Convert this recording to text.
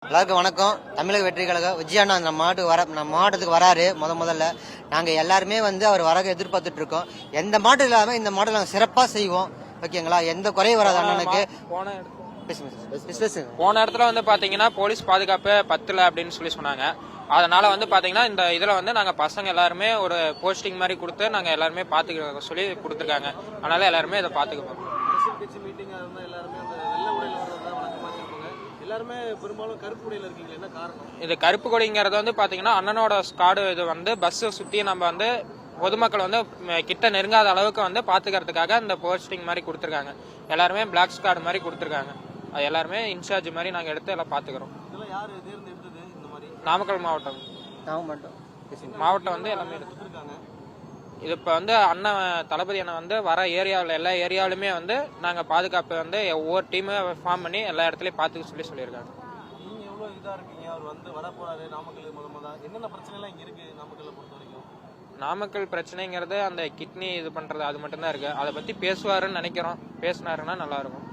எல்லாருக்கும் வணக்கம். தமிழக வெற்றி கழகம் விஜயண்ணா நம்ம மாவட்டத்துக்கு வராரு. முதல்ல நாங்க எல்லாருமே அவர் வர எதிர்பார்த்துட்டு இருக்கோம். எந்த மாவட்டம் இல்லாம இந்த மாவட்டம் நாங்க சிறப்பா செய்வோம். ஓகேங்களா, எந்த குறையும் வராது அண்ணனுக்கு. போன இடத்துல பாத்தீங்கன்னா போலீஸ் பாதுகாப்பு பத்தல அப்படின்னு சொன்னாங்க. அதனால பாத்தீங்கன்னா இந்த இதுல நாங்க பசங்க எல்லாருமே ஒரு போஸ்டிங் மாதிரி கொடுத்து நாங்க எல்லாருமே பாத்துக்க சொல்லி கொடுத்துருக்காங்க. அதனால எல்லாருமே இதை பாத்துக்கிறோம். இது கருப்பு கொடிங்கிறது பாத்தீங்கன்னா அண்ணனோட ஸ்காடு. இது பஸ் சுத்தி நம்ம பொதுமக்கள் கிட்ட நெருங்காத அளவுக்கு பாத்துக்கிறதுக்காக இந்த போஸ்டிங் மாதிரி கொடுத்துருக்காங்க. எல்லாருமே பிளாக் ஸ்கார்டு மாதிரி கொடுத்துருக்காங்க. அது எல்லாருமே இன்சார்ஜ் மாதிரி நாங்க எடுத்து எல்லாம் பாத்துக்கிறோம். நாமக்கல் மாவட்டம் எல்லாமே எடுத்துருக்காங்க. இது இப்ப அண்ணன் தளபதி அண்ணன் வர ஏரியாவில் எல்லா ஏரியாவிலுமே நாங்க பாதுகாப்பு ஒவ்வொரு டீமை ஃபார்ம் பண்ணி எல்லா இடத்துலயும் பாத்துக்க சொல்லியிருக்காங்க. நாமக்கல் பிரச்சனைங்கிறது அந்த கிட்னி இது பண்றது அது மட்டும் தான் இருக்கு. அதை பத்தி பேசுவாருன்னு நினைக்கிறோம். பேசினாருன்னா நல்லா இருக்கும்.